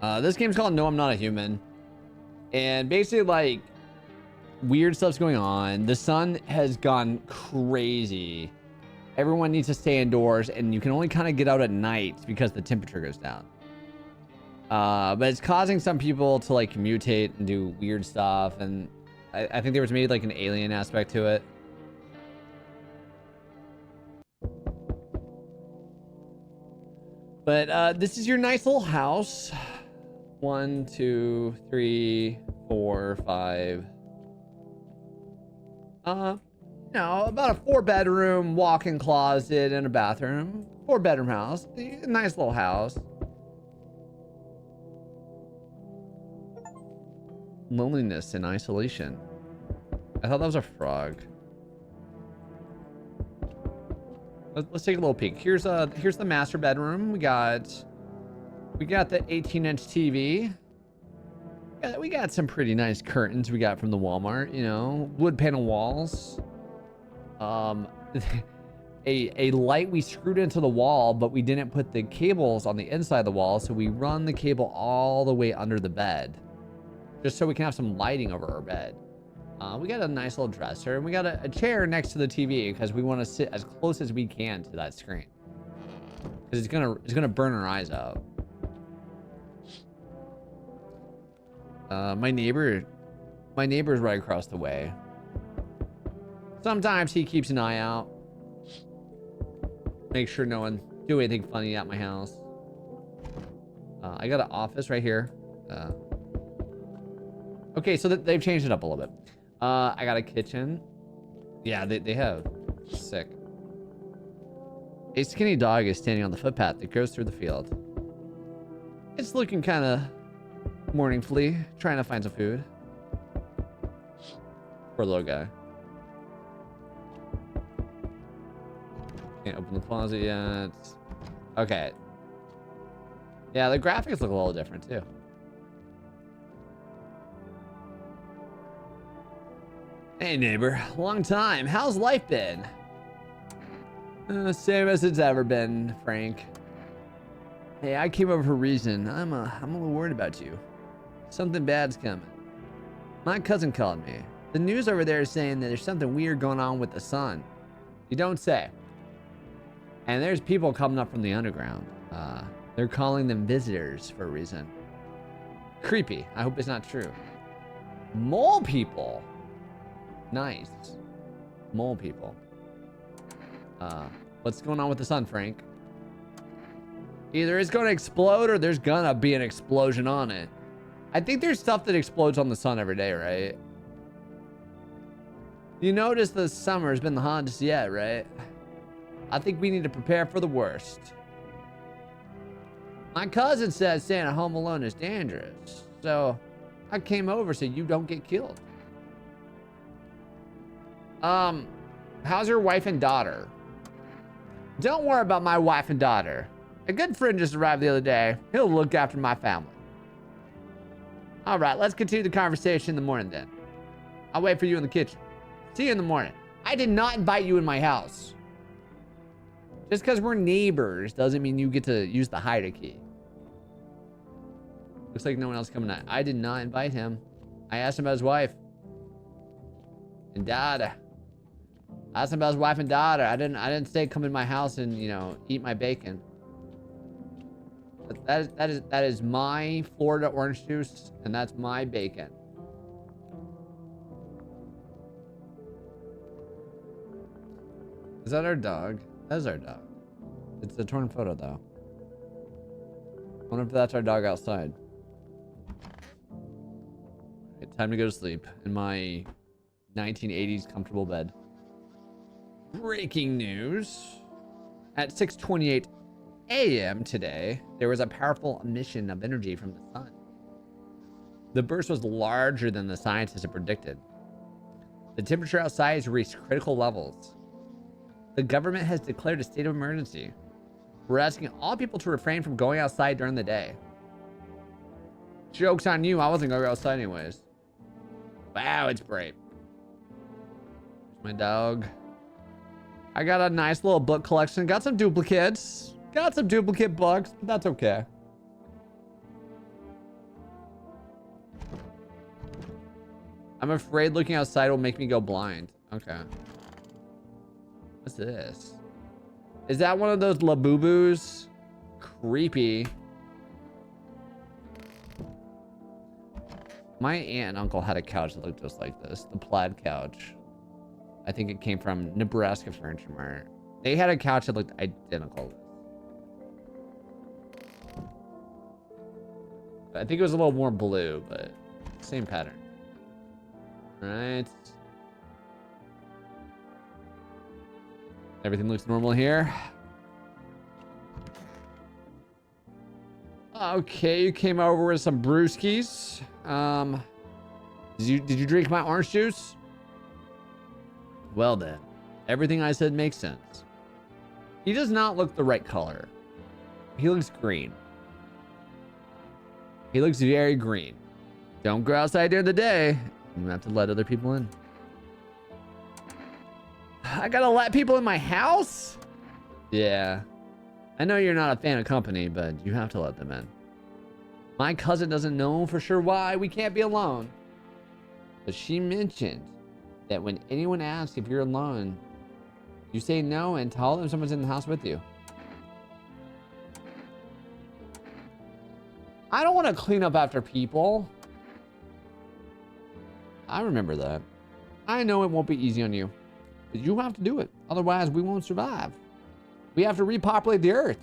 This game's called No, I'm Not a Human. And basically, like, weird stuff's going on. The sun has gone crazy. Everyone needs to stay indoors, and you can only kind of get out at night because the temperature goes down. But it's causing some people to, like, mutate and do weird stuff. And I think there was maybe, like, an alien aspect to it. But this is your nice little house. 1, 2, 3, 4, 5. No, about a 4-bedroom walk-in closet and a bathroom. 4-bedroom house. Nice little house. Loneliness and isolation. I thought that was a frog. Let's take a little peek. Here's the master bedroom. We got the 18-inch TV. Yeah, we got some pretty nice curtains we got from the Walmart, you know, wood panel walls. A light we screwed into the wall, but we didn't put the cables on the inside of the wall, so we run the cable all the way under the bed, just so we can have some lighting over our bed. We got a nice little dresser, and we got a chair next to the TV because we want to sit as close as we can to that screen, because it's gonna burn our eyes out. My neighbor's right across the way. Sometimes he keeps an eye out. Make sure no one do anything funny at my house. I got an office right here. Okay, so they've changed it up a little bit. I got a kitchen. Yeah, they have. Sick. A skinny dog is standing on the footpath that goes through the field. It's looking kind of mournfully, trying to find some food. Poor little guy. Can't open the closet yet. Okay. Yeah, the graphics look a little different too. Hey neighbor, long time. How's life been? Same as it's ever been, Frank. Hey, I came over for a reason. I'm a little worried about you. Something bad's coming. My cousin called me. The news over there is saying that there's something weird going on with the sun. You don't say. And there's people coming up from the underground. They're calling them visitors for a reason. Creepy. I hope it's not true. Mole people. Nice. Mole people. What's going on with the sun, Frank? Either it's going to explode or there's gonna be an explosion on it. I think there's stuff that explodes on the sun every day, right? You notice the summer's been the hottest yet, right? I think we need to prepare for the worst. My cousin says staying at home alone is dangerous, so I came over so you don't get killed. How's your wife and daughter? Don't worry about my wife and daughter. A good friend just arrived the other day. He'll look after my family. All right, let's continue the conversation in the morning then. I'll wait for you in the kitchen. See you in the morning. I did not invite you in my house. Just because we're neighbors doesn't mean you get to use the hider key. Looks like no one else coming out. I did not invite him. I asked him about his wife and daughter. I asked him about his wife and daughter. I didn't say come in my house and, you know, eat my bacon. That is my Florida orange juice, and that's my bacon. Is that our dog? That is our dog. It's a torn photo, though. I wonder if that's our dog outside. Okay, time to go to sleep in my 1980s comfortable bed. Breaking news. At 6:28 a.m. today, there was a powerful emission of energy from the sun. The burst was larger than the scientists had predicted. The temperature outside has reached critical levels. The government has declared a state of emergency. We're asking all people to refrain from going outside during the day. Joke's on you, I wasn't gonna go outside anyways. Wow, it's bright. My dog. I got a nice little book collection. Got some duplicates. Got some duplicate books, but that's okay. I'm afraid looking outside will make me go blind. Okay. What's this? Is that one of those Labubus? Creepy. My aunt and uncle had a couch that looked just like this. The plaid couch. I think it came from Nebraska Furniture Mart. They had a couch that looked identical. I think it was a little more blue, but same pattern. All right. Everything looks normal here. Okay, you came over with some brewskis. Did you drink my orange juice? Well then, everything I said makes sense. He does not look the right color. He looks green. He looks very green. Don't go outside during the day. You have to let other people in. I gotta let people in my house? Yeah. I know you're not a fan of company, but you have to let them in. My cousin doesn't know for sure why we can't be alone. But she mentioned that when anyone asks if you're alone, you say no and tell them someone's in the house with you. I don't want to clean up after people. I remember that. I know it won't be easy on you, but you have to do it. Otherwise, we won't survive. We have to repopulate the earth.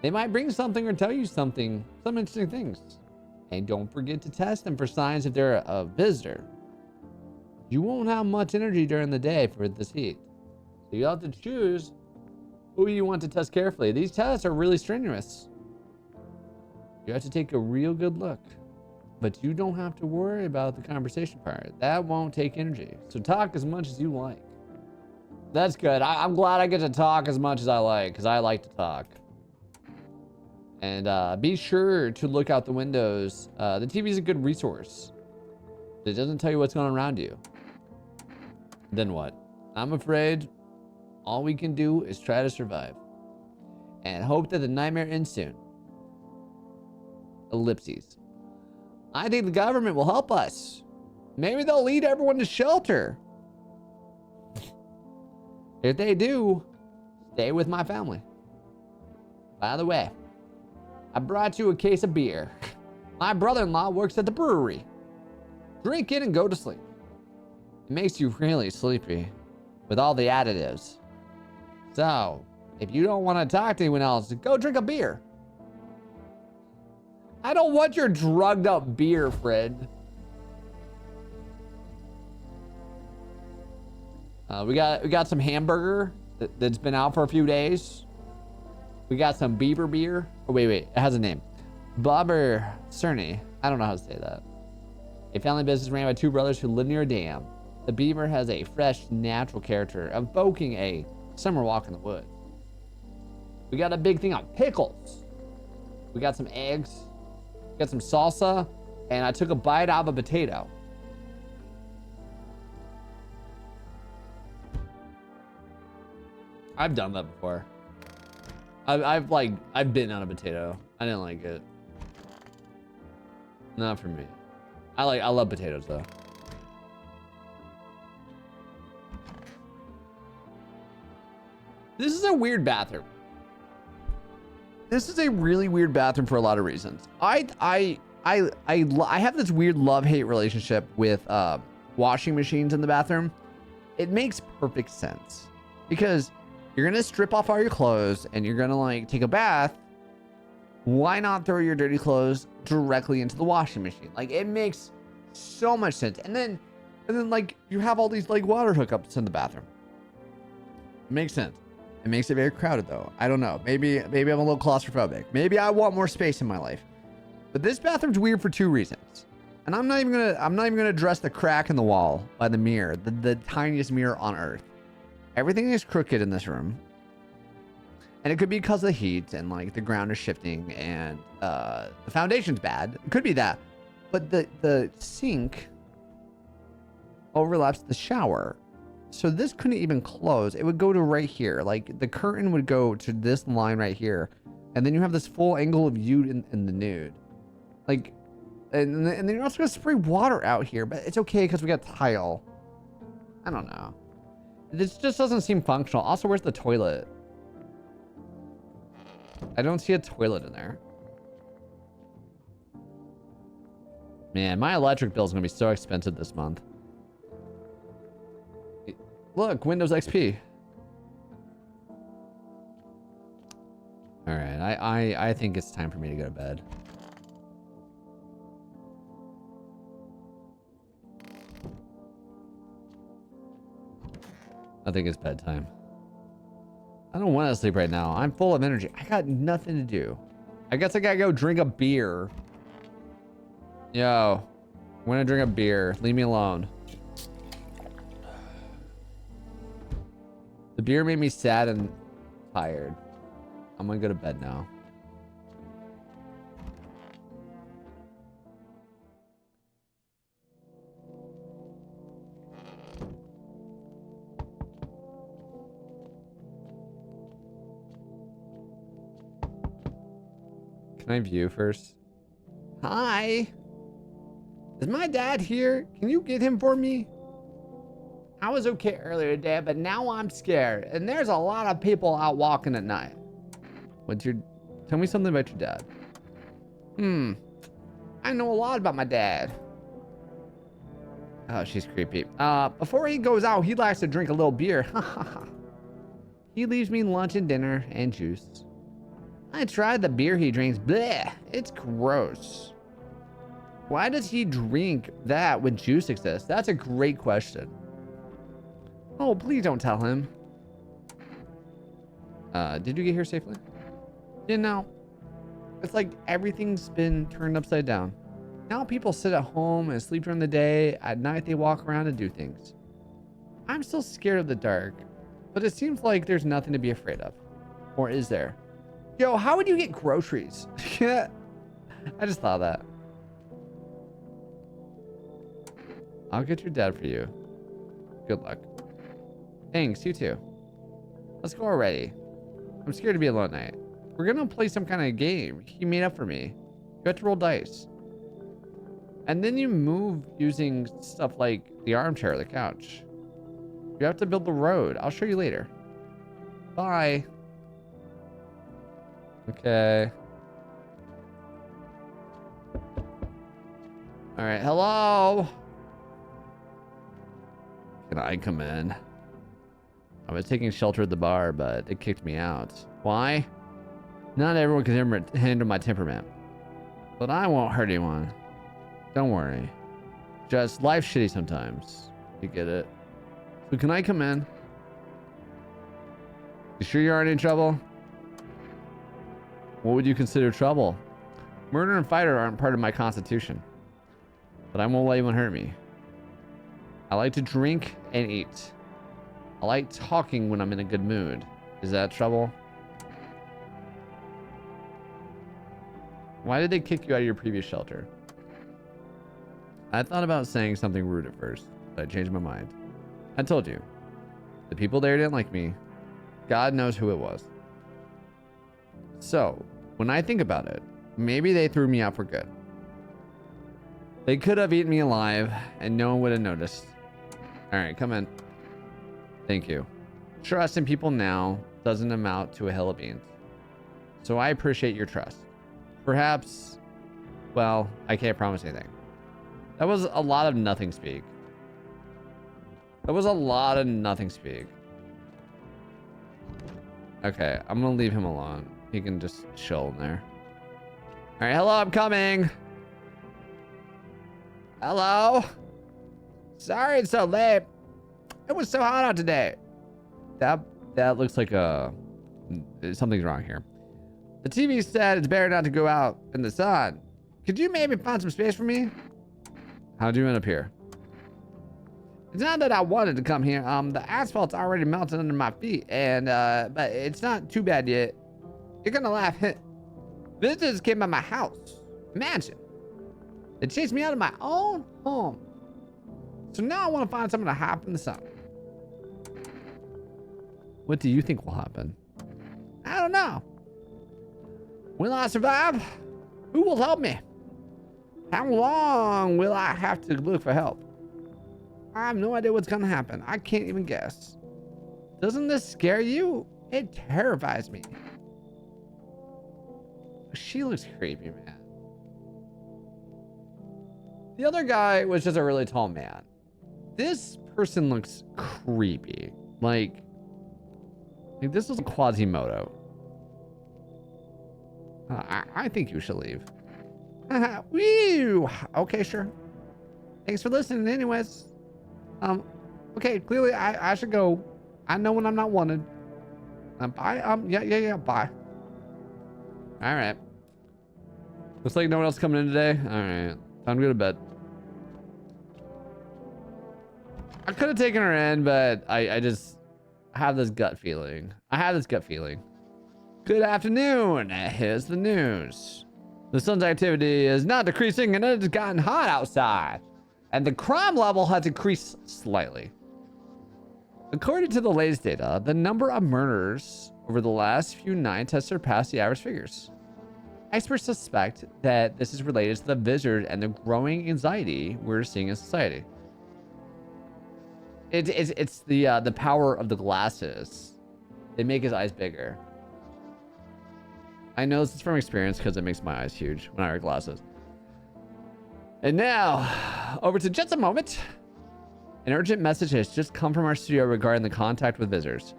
They might bring something or tell you something, some interesting things. And don't forget to test them for signs if they're a visitor. You won't have much energy during the day for this heat. So you have to choose who you want to test carefully. These tests are really strenuous. You have to take a real good look. But you don't have to worry about the conversation part. That won't take energy. So talk as much as you like. That's good. I'm glad I get to talk as much as I like, because I like to talk. And be sure to look out the windows. The TV is a good resource. It doesn't tell you what's going on around you. Then what? I'm afraid all we can do is try to survive. And hope that the nightmare ends soon. Ellipses. I think the government will help us. Maybe they'll lead everyone to shelter. If they do, stay with my family. By the way, I brought you a case of beer. My brother-in-law works at the brewery. Drink it and go to sleep. It makes you really sleepy with all the additives. So, if you don't want to talk to anyone else, go drink a beer. I don't want your drugged up beer, Fred. We got some hamburger that's been out for a few days. We got some beaver beer. Oh, wait, it has a name. Bobber Cerny. I don't know how to say that. A family business ran by two brothers who live near a dam. The beaver has a fresh, natural character, evoking a summer walk in the woods. We got a big thing on pickles. We got some eggs. We got some salsa. And I took a bite out of a potato. I've done that before. I've bitten on a potato. I didn't like it. Not for me. I love potatoes though. This is a weird bathroom. This is a really weird bathroom for a lot of reasons. I have this weird love-hate relationship with washing machines in the bathroom. It makes perfect sense because you're gonna strip off all your clothes and you're gonna like take a bath. Why not throw your dirty clothes directly into the washing machine? Like it makes so much sense. And then like you have all these like water hookups in the bathroom. It makes sense. It makes it very crowded though. I don't know. Maybe I'm a little claustrophobic. Maybe I want more space in my life. But this bathroom's weird for two reasons. And I'm not even gonna address the crack in the wall by the mirror, the tiniest mirror on earth. Everything is crooked in this room. And it could be because of the heat and like the ground is shifting and the foundation's bad. It could be that. But the sink overlaps the shower. So this couldn't even close. It would go to right here. Like the curtain would go to this line right here. And then you have this full angle of you in the nude. Like And then you're also gonna spray water out here, but it's okay because we got tile. I don't know. This just doesn't seem functional. Also, where's the toilet? I don't see a toilet in there. Man, my electric bill is gonna be so expensive this month. Look, Windows XP. All right, I think it's time for me to go to bed. I think it's bedtime. I don't want to sleep right now. I'm full of energy. I got nothing to do. I guess I gotta go drink a beer. Yo, I'm gonna drink a beer. Leave me alone. The beer made me sad and tired. I'm gonna go to bed now. Can I view first? Hi. Is my dad here? Can you get him for me? I was okay earlier today, but now I'm scared. And there's a lot of people out walking at night. Tell me something about your dad. I know a lot about my dad. Oh, she's creepy. Before he goes out, he likes to drink a little beer. He leaves me lunch and dinner and juice. I tried the beer he drinks. Bleh, it's gross. Why does he drink that when juice exists? That's a great question. Oh, please don't tell him. Did you get here safely? You know, it's like everything's been turned upside down. Now people sit at home and sleep during the day. At night, they walk around and do things. I'm still scared of the dark, but it seems like there's nothing to be afraid of. Or is there? Yo, how would you get groceries? Yeah, I just thought that. I'll get your dad for you. Good luck. Thanks, you too. Let's go already. I'm scared to be alone at night. We're gonna play some kind of game he made up for me. You have to roll dice. And then you move using stuff like the armchair or the couch. You have to build the road. I'll show you later. Bye. Okay. All right, hello. Can I come in? I was taking shelter at the bar, but they kicked me out. Why? Not everyone can handle my temperament. But I won't hurt anyone. Don't worry. Just life's shitty sometimes. You get it. So can I come in? You sure you aren't in trouble? What would you consider trouble? Murder and fighter aren't part of my constitution. But I won't let anyone hurt me. I like to drink and eat. I like talking when I'm in a good mood. Is that trouble? Why did they kick you out of your previous shelter? I thought about saying something rude at first, but I changed my mind. I told you. The people there didn't like me. God knows who it was. So, when I think about it, maybe they threw me out for good. They could have eaten me alive, and no one would have noticed. Alright, come in. Thank you. Trust in people now doesn't amount to a hill of beans. So I appreciate your trust. Perhaps, well, I can't promise anything. That was a lot of nothing speak. That was a lot of nothing speak. Okay, I'm gonna leave him alone. He can just chill in there. All right, hello, I'm coming. Hello. Sorry it's so late. It was so hot out today. That looks like something's wrong here. The TV said it's better not to go out in the sun. Could you maybe find some space for me? How'd you end up here? It's not that I wanted to come here. The asphalt's already melted under my feet, and but it's not too bad yet. You're gonna laugh. Visitors came by my house, mansion. They chased me out of my own home. So now I want to find something to hide from the sun. What do you think will happen? I don't know. Will I survive? Who will help me? How long will I have to look for help? I have no idea what's gonna happen. I can't even guess. Doesn't this scare you? It terrifies me. She looks creepy, man. The other guy was just a really tall man. This person looks creepy. Like this is Quasimodo. I think you should leave. Woo! Okay, sure. Thanks for listening anyways. Okay, clearly I should go. I know when I'm not wanted. Bye. Yeah, bye. All right. Looks like no one else coming in today. All right. Time to go to bed. I could have taken her in, but I just have this gut feeling. Good afternoon. Here's the news. The sun's activity is not decreasing and it has gotten hot outside. And the crime level has increased slightly. According to the latest data, the number of murders over the last few nights has surpassed the average figures. Experts suspect that this is related to the visitors and the growing anxiety we're seeing in society. It's the power of the glasses. They make his eyes bigger. I know this is from experience because it makes my eyes huge when I wear glasses. And now, over to just a moment. An urgent message has just come from our studio regarding the contact with visitors.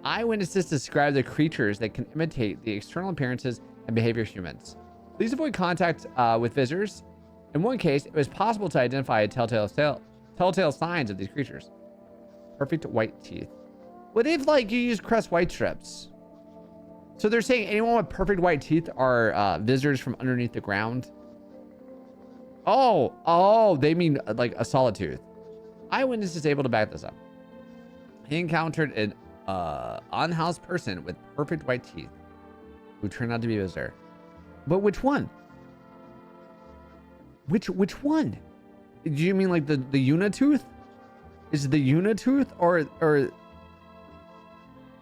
Eyewitnesses describe the creatures that can imitate the external appearances and behavior of humans. Please avoid contact with visitors. In one case, it was possible to identify telltale signs of these creatures. Perfect white teeth. What if, like, you use Crest white strips? So they're saying anyone with perfect white teeth are visitors from underneath the ground? Oh, they mean like a solid tooth. Eyewitness is able to back this up. He encountered an unhoused person with perfect white teeth who turned out to be a visitor. But which one? Which one? Do you mean like the unitooth? Is it the unitooth or?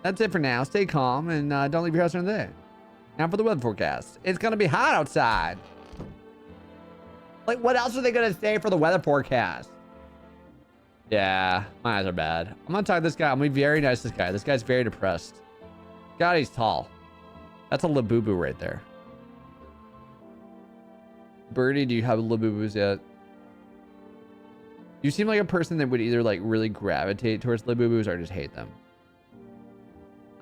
That's it for now. Stay calm and don't leave your house during the day. Now for the weather forecast. It's gonna be hot outside. Like, what else are they gonna say for the weather forecast? Yeah, my eyes are bad. I'm gonna talk to this guy. I'm gonna be very nice to this guy. This guy's very depressed. God, he's tall. That's a Labubu right there. Birdie, do you have Labubus yet? You seem like a person that would either like really gravitate towards Labubus or just hate them.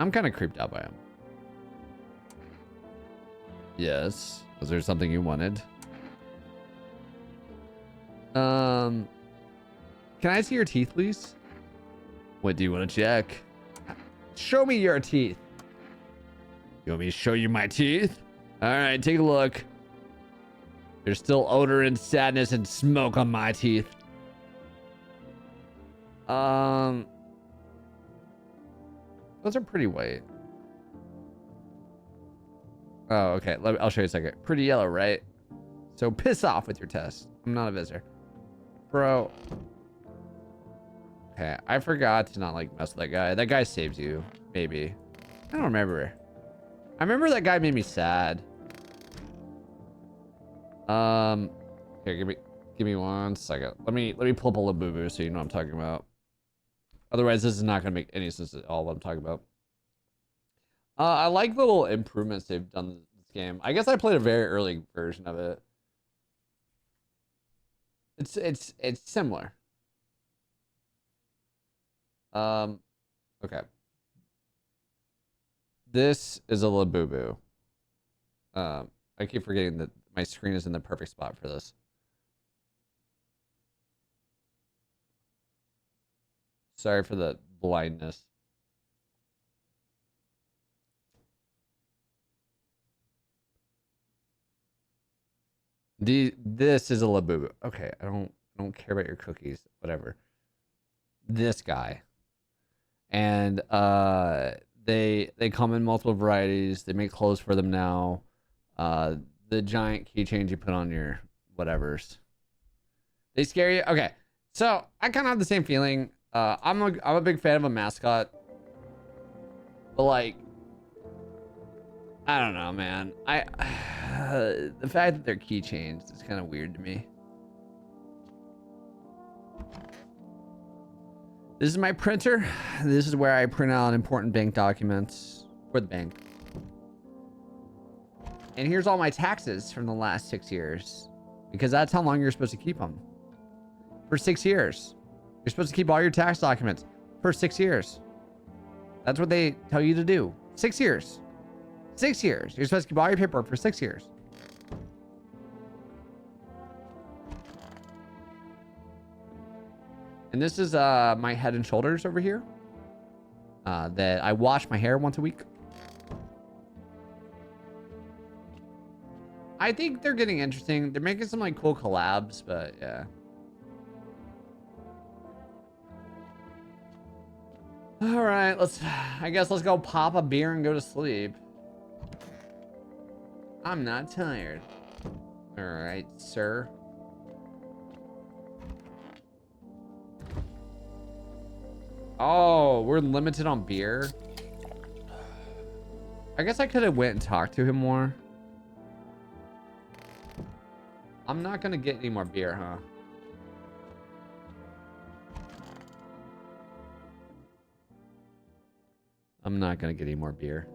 I'm kind of creeped out by him. Yes. Was there something you wanted? Can I see your teeth, please? What do you want to check? Show me your teeth. You want me to show you my teeth? All right, take a look. There's still odor and sadness and smoke on my teeth. Those are pretty white. Oh, okay. I'll show you a second. Pretty yellow, right? So piss off with your test. I'm not a visitor. Bro. Okay, I forgot to not like mess with that guy. That guy saves you, maybe. I don't remember. I remember that guy made me sad. Here, give me 1 second. Let me pull up a Labubu so you know what I'm talking about. Otherwise, this is not gonna make any sense at all what I'm talking about. I like the little improvements they've done in this game. I guess I played a very early version of it. It's similar. Okay. This is a Labubu. I keep forgetting that my screen is in the perfect spot for this. Sorry for the blindness. This is a Labubu. Okay, I don't care about your cookies. Whatever. This guy. And they come in multiple varieties. They make clothes for them now. The giant keychains you put on your whatevers. They scare you? Okay. So I kind of have the same feeling. I'm a big fan of a mascot. But like, I don't know, man. The fact that they're keychains is kind of weird to me. This is my printer. This is where I print out important bank documents for the bank. And here's all my taxes from the last 6 years, because that's how long you're supposed to keep them. For 6 years. You're supposed to keep all your tax documents for 6 years. That's what they tell you to do. 6 years. 6 years. You're supposed to keep all your paperwork for 6 years. And this is my Head and Shoulders over here. That I wash my hair once a week. I think they're getting interesting. They're making some like cool collabs, but yeah. All right, I guess let's go pop a beer and go to sleep. I'm not tired. All right, sir. Oh, we're limited on beer. I guess I could have went and talked to him more. I'm not gonna get any more beer, huh? I'm not gonna get any more beer.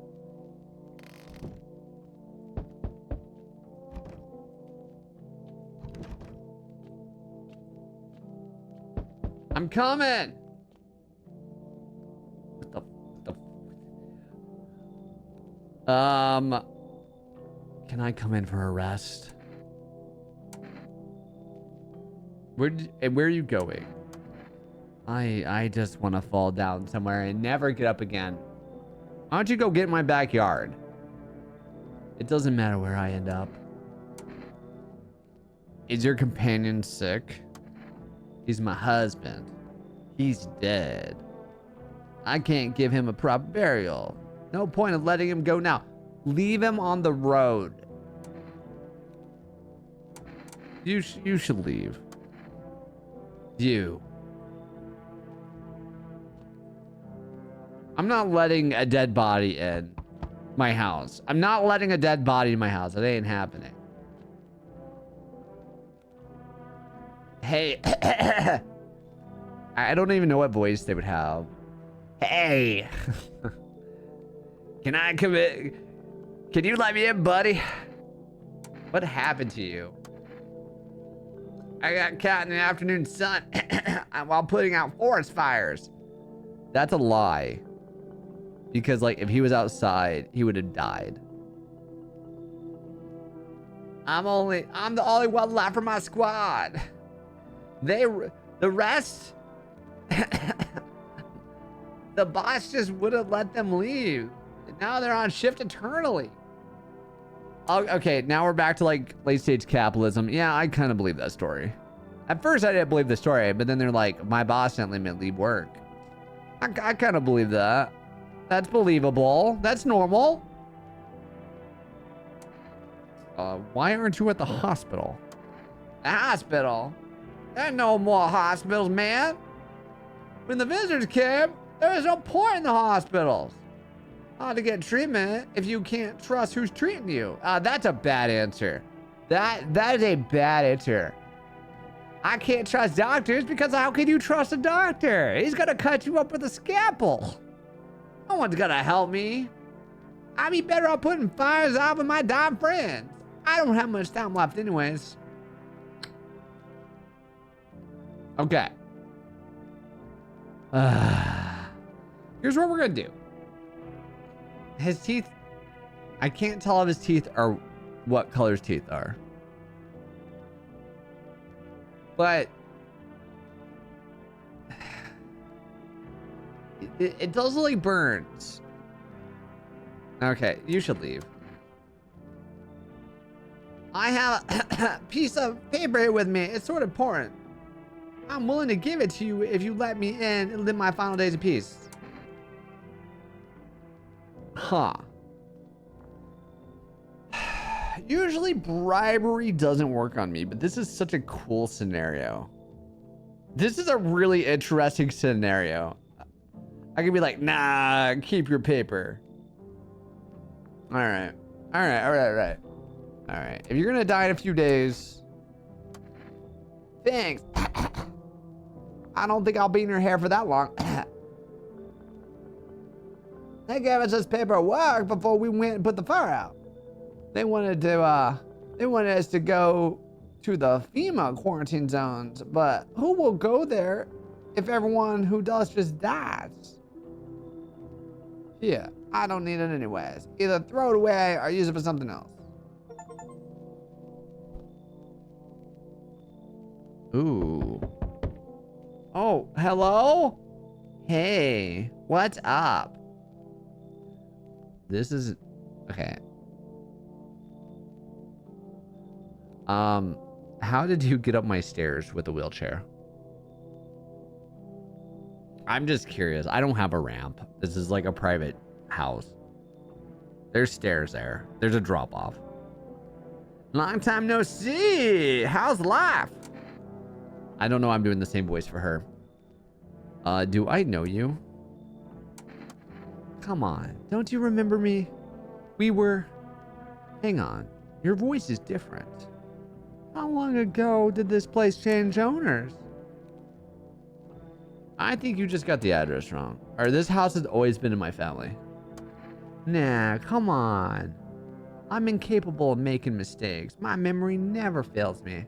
I'm coming! Can I come in for a rest? Where are you going? I just want to fall down somewhere and never get up again. Why don't you go get in my backyard? It doesn't matter where I end up. Is your companion sick? He's my husband. He's dead. I can't give him a proper burial. No point of letting him go now. Leave him on the road. You should leave. You. I'm not letting a dead body in my house. I'm not letting a dead body in my house. It ain't happening. Hey. I don't even know what voice they would have. Hey. Can I come in? Can you let me in, buddy? What happened to you? I got caught in the afternoon sun while putting out forest fires. That's a lie. Because, like, if he was outside, he would have died. I'm the only one left from my squad. The rest, the boss just wouldn't let them leave. Now they're on shift eternally. Oh, okay, now we're back to like late stage capitalism. Yeah, I kind of believe that story. At first I didn't believe the story, but then they're like, my boss didn't let me leave work. I kind of believe that. That's believable. That's normal. Why aren't you at the hospital? The hospital? There's no more hospitals, man. When the visitors came, there was no point in the hospitals. How to get treatment if you can't trust who's treating you? That's a bad answer. That is a bad answer. I can't trust doctors because how can you trust a doctor? He's gonna cut you up with a scalpel. No one's gonna help me. I'd be better off putting fires out with my dying friends. I don't have much time left anyways. Okay. Here's what we're gonna do. His teeth, I can't tell if his teeth are what color his teeth are. But it does look like burns. Okay, you should leave. I have a piece of paper here with me. It's sort of important. I'm willing to give it to you if you let me in and live my final days in peace. Huh. Usually bribery doesn't work on me, but this is such a cool scenario. This is a really interesting scenario. I could be like, nah, keep your paper. All right. All right. If you're gonna die in a few days, thanks. I don't think I'll be in your hair for that long. They gave us this paperwork before we went and put the fire out. They wanted us to go to the FEMA quarantine zones, but who will go there if everyone who does just dies? Yeah, I don't need it anyways. Either throw it away or use it for something else. Ooh. Oh, hello? Hey, what's up? This is... Okay. How did you get up my stairs with a wheelchair? I'm just curious. I don't have a ramp. This is like a private house. There's stairs there. There's a drop off. Long time no see. How's life? I don't know. I'm doing the same voice for her. Do I know you? Come on. Don't you remember me? We were... Hang on. Your voice is different. How long ago did this place change owners? I think you just got the address wrong. Or this house has always been in my family. Nah, come on. I'm incapable of making mistakes. My memory never fails me.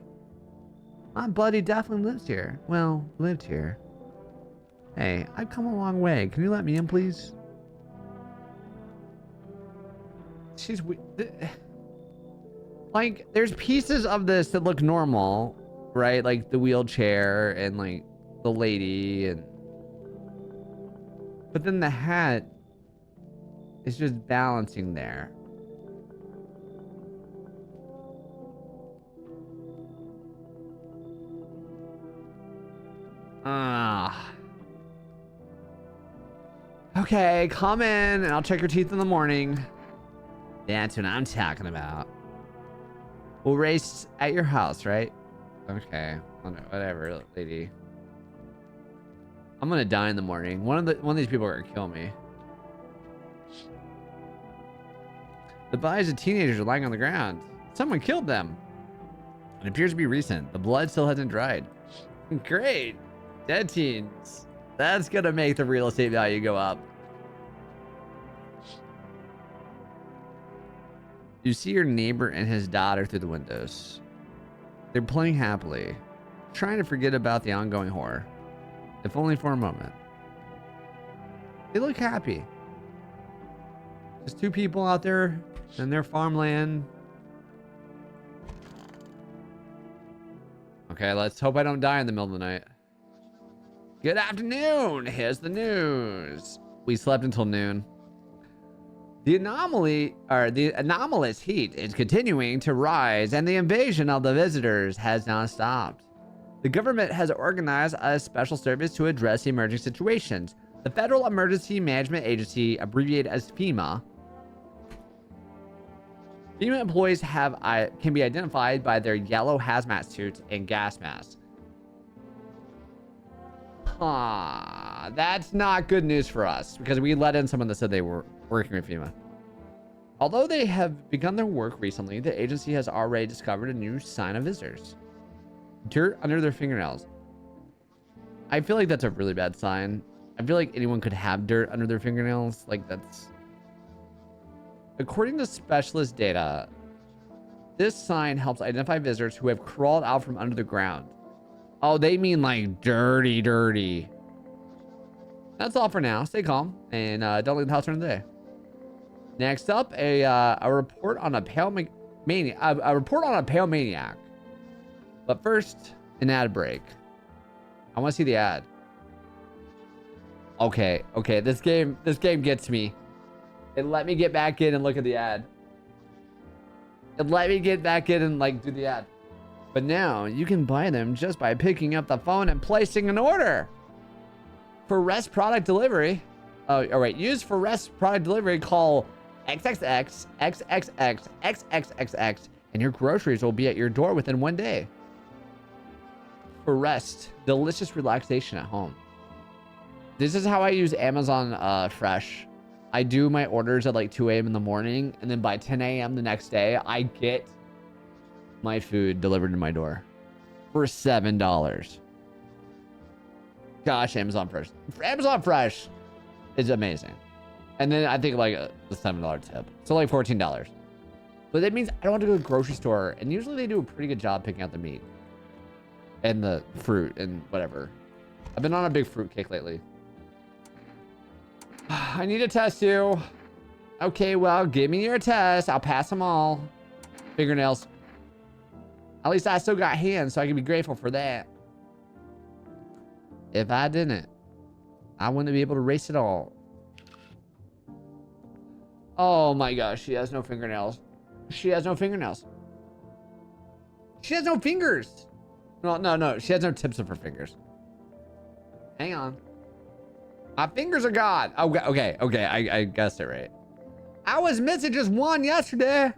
My buddy definitely lives here. Well, lived here. Hey, I've come a long way. Can you let me in, please? She's like, there's pieces of this that look normal, right? Like the wheelchair and like the lady, and but then the hat is just balancing there. Okay, come in and I'll check your teeth in the morning. That's what I'm talking about. We'll race at your house, right? Okay, whatever, lady. I'm gonna die in the morning. One of these people are gonna kill me. The bodies of teenagers are lying on the ground. Someone killed them. It appears to be recent. The blood still hasn't dried. Great. Dead teens. That's gonna make the real estate value go up. You see your neighbor and his daughter through the windows. They're playing happily, trying to forget about the ongoing horror, if only for a moment. They look happy. There's two people out there in their farmland. Okay, let's hope I don't die in the middle of the night. Good afternoon. Here's the news. We slept until noon. The anomalous heat is continuing to rise, and the invasion of the visitors has not stopped. The government has organized a special service to address emerging situations. The Federal Emergency Management Agency, abbreviated as FEMA. FEMA employees can be identified by their yellow hazmat suits and gas masks. That's not good news for us, because we let in someone that said they were working with FEMA. Although they have begun their work recently, the agency has already discovered a new sign of visitors. Dirt under their fingernails. I feel like that's a really bad sign. I feel like anyone could have dirt under their fingernails. Like, that's... According to specialist data, this sign helps identify visitors who have crawled out from under the ground. Oh, they mean like dirty. That's all for now. Stay calm and don't leave the house during the day. Next up, a report on a pale maniac. A report on a pale maniac. But first, an ad break. I want to see the ad. Okay. This game gets me. It let me get back in and look at the ad. It let me get back in and like do the ad. But now you can buy them just by picking up the phone and placing an order. For rest product delivery. Oh, wait. Use for rest product delivery. Call XXX XXX XXXX and your groceries will be at your door within 1 day. For rest, delicious relaxation at home. This is how I use Amazon Fresh. I do my orders at like 2 a.m. in the morning, and then by 10 a.m. the next day, I get my food delivered to my door for $7. Gosh, Amazon Fresh. Amazon Fresh is amazing. And then I think like the $7 tip. So like $14. But that means I don't have to go to the grocery store. And usually they do a pretty good job picking out the meat and the fruit and whatever. I've been on a big fruit kick lately. I need to test you. Okay, well, give me your test. I'll pass them all. Fingernails. At least I still got hands, so I can be grateful for that. If I didn't, I wouldn't be able to race it all. Oh my gosh, she has no fingernails. She has no fingernails. She has no fingers. No. She has no tips of her fingers. Hang on. My fingers are gone. Oh, okay. I guessed it right. I was missing just one yesterday.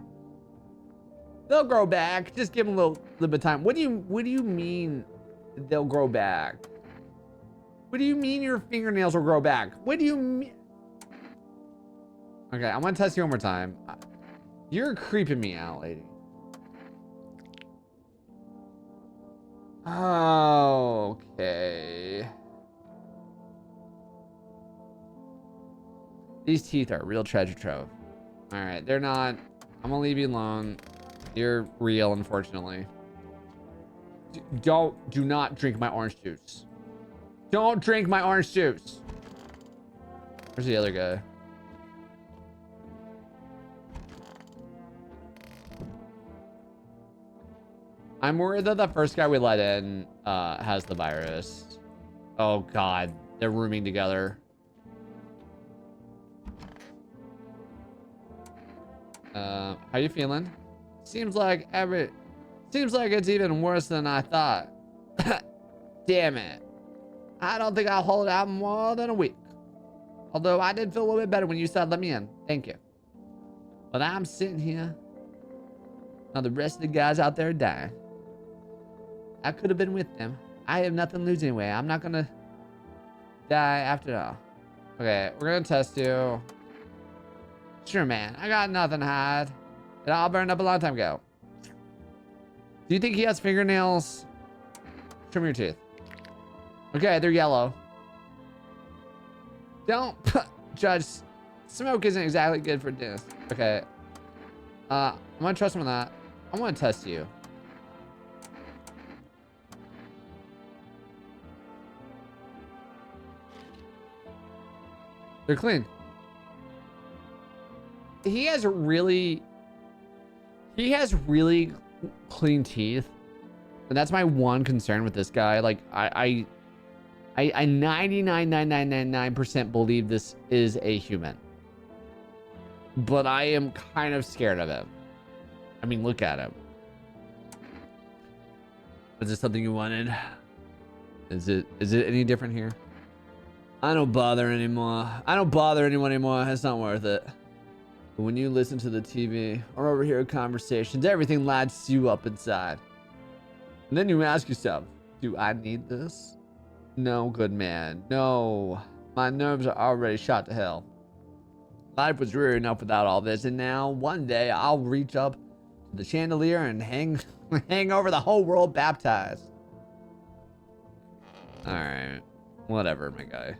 They'll grow back. Just give them a little bit of time. What do you mean they'll grow back? What do you mean your fingernails will grow back? What do you mean? Okay, I'm gonna test you one more time. You're creeping me out, lady. Okay. These teeth are a real treasure trove. All right, they're not. I'm gonna leave you alone. You're real, unfortunately. Do not drink my orange juice. Don't drink my orange juice. Where's the other guy? I'm worried that the first guy we let in has the virus. Oh God, they're rooming together. How you feeling? Seems like it's even worse than I thought. Damn it. I don't think I'll hold out more than a week. Although I did feel a little bit better when you said let me in. Thank you. But I'm sitting here. Now the rest of the guys out there are dying. I could have been with them. I have nothing to lose anyway. I'm not gonna die after all. Okay, we're gonna test you. Sure, man. I got nothing to hide. It all burned up a long time ago. Do you think he has fingernails? Trim your teeth. Okay, they're yellow. Don't judge. Smoke isn't exactly good for dentists. Okay. I'm gonna trust him on that. I'm gonna test you. They're clean. He has really clean teeth. And that's my one concern with this guy. Like I 99.9999% believe this is a human. But I am kind of scared of him. I mean, look at him. Is this something you wanted? Is it any different here? I don't bother anymore. I don't bother anyone anymore. It's not worth it. But when you listen to the TV or overhear conversations, everything lights you up inside. And then you ask yourself, do I need this? No, good man. No. My nerves are already shot to hell. Life was weird enough without all this, and now one day I'll reach up to the chandelier and hang over the whole world baptized. Alright. Whatever, my guy.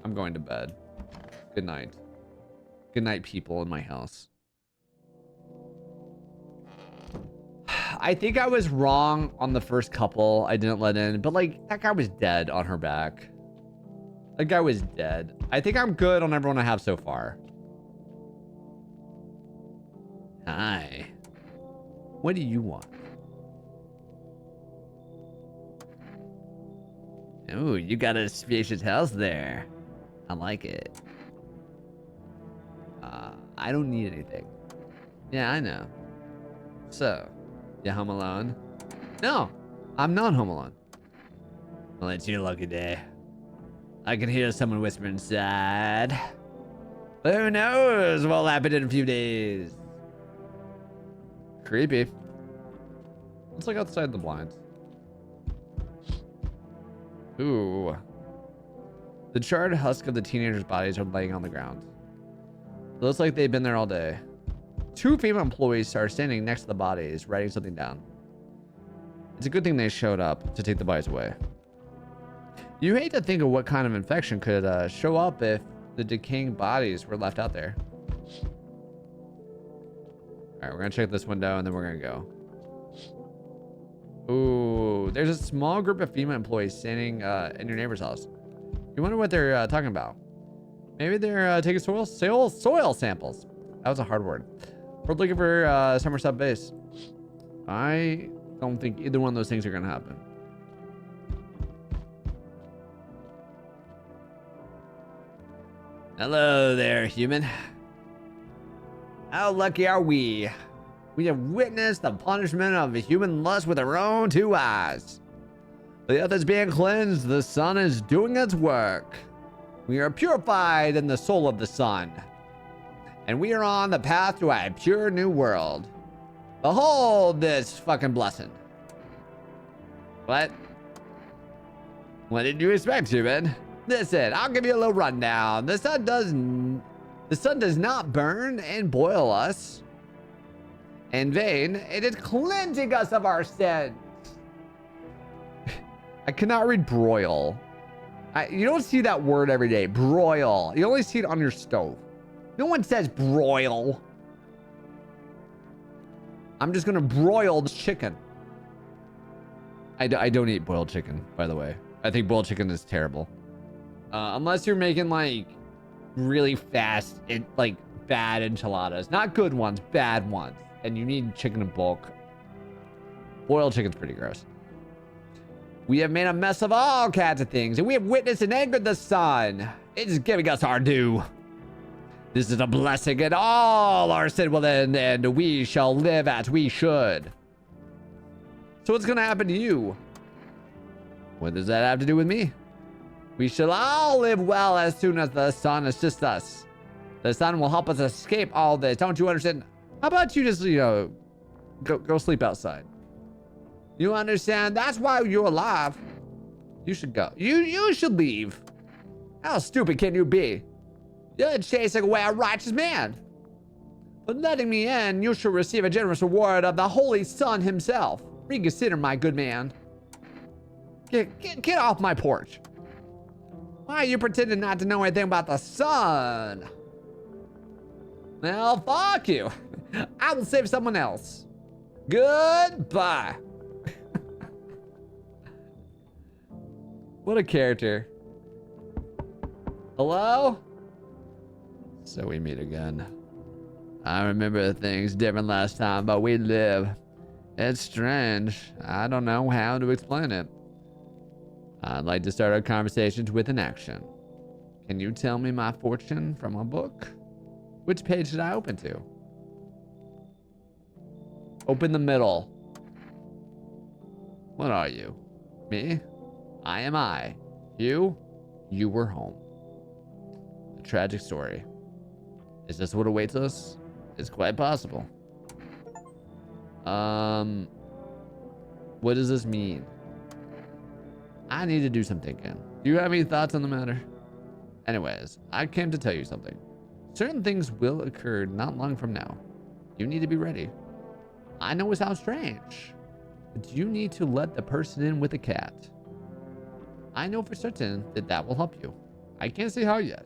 I'm going to bed. Good night. Good night, people in my house. I think I was wrong on the first couple I didn't let in, but like that guy was dead on her back. That guy was dead. I think I'm good on everyone I have so far. Hi. What do you want? Oh, you got a spacious house there. I like it. I don't need anything. Yeah, I know. So, you home alone? No, I'm not home alone. Well, it's your lucky day. I can hear someone whisper inside. Who knows what'll happen in a few days? Creepy. Let's look outside the blinds. Ooh. The charred husk of the teenagers' bodies are laying on the ground. It looks like they've been there all day. Two female employees are standing next to the bodies, writing something down. It's a good thing they showed up to take the bodies away. You hate to think of what kind of infection could show up if the decaying bodies were left out there. Alright, we're gonna check this window and then we're gonna go. Ooh, there's a small group of female employees standing in your neighbor's house. You wonder what they're talking about. Maybe they're taking soil samples. That was a hard word. We're looking for Somerset Base. I don't think either one of those things are gonna happen. Hello there, human. How lucky are we? We have witnessed the punishment of human lust with our own two eyes. The earth is being cleansed, the sun is doing its work. We are purified in the soul of the sun. And we are on the path to a pure new world. Behold this fucking blessing. What? What did you expect, human? Listen, I'll give you a little rundown. The sun does not burn and boil us in vain. It is cleansing us of our sins. I cannot read broil. You don't see that word every day. Broil. You only see it on your stove. No one says broil. I'm just gonna broil the chicken. I don't eat boiled chicken, by the way. I think boiled chicken is terrible. Unless you're making like really fast, like bad enchiladas. Not good ones, bad ones. And you need chicken in bulk. Boiled chicken's pretty gross. We have made a mess of all kinds of things, and we have witnessed and angered the sun. It is giving us our due. This is a blessing, and all our sin will end, and we shall live as we should. So what's gonna happen to you? What does that have to do with me? We shall all live well as soon as the sun assists us. The sun will help us escape all this. Don't you understand? How about you just, go sleep outside? You understand? That's why you're alive. You should go. You should leave. How stupid can you be? You're chasing away a righteous man. But letting me in, you shall receive a generous reward of the Holy Sun himself. Reconsider, my good man. Get off my porch. Why are you pretending not to know anything about the sun? Well, fuck you. I will save someone else. Goodbye. What a character. Hello? So we meet again. I remember things different last time, but we live. It's strange. I don't know how to explain it. I'd like to start our conversations with an action. Can you tell me my fortune from a book? Which page should I open to? Open the middle. What are you? Me? I am I. You? You were home. A tragic story. Is this what awaits us? It's quite possible. What does this mean? I need to do some thinking. Do you have any thoughts on the matter? Anyways, I came to tell you something. Certain things will occur not long from now. You need to be ready. I know it sounds strange, but you need to let the person in with the cat. I know for certain that that will help you. I can't say how yet,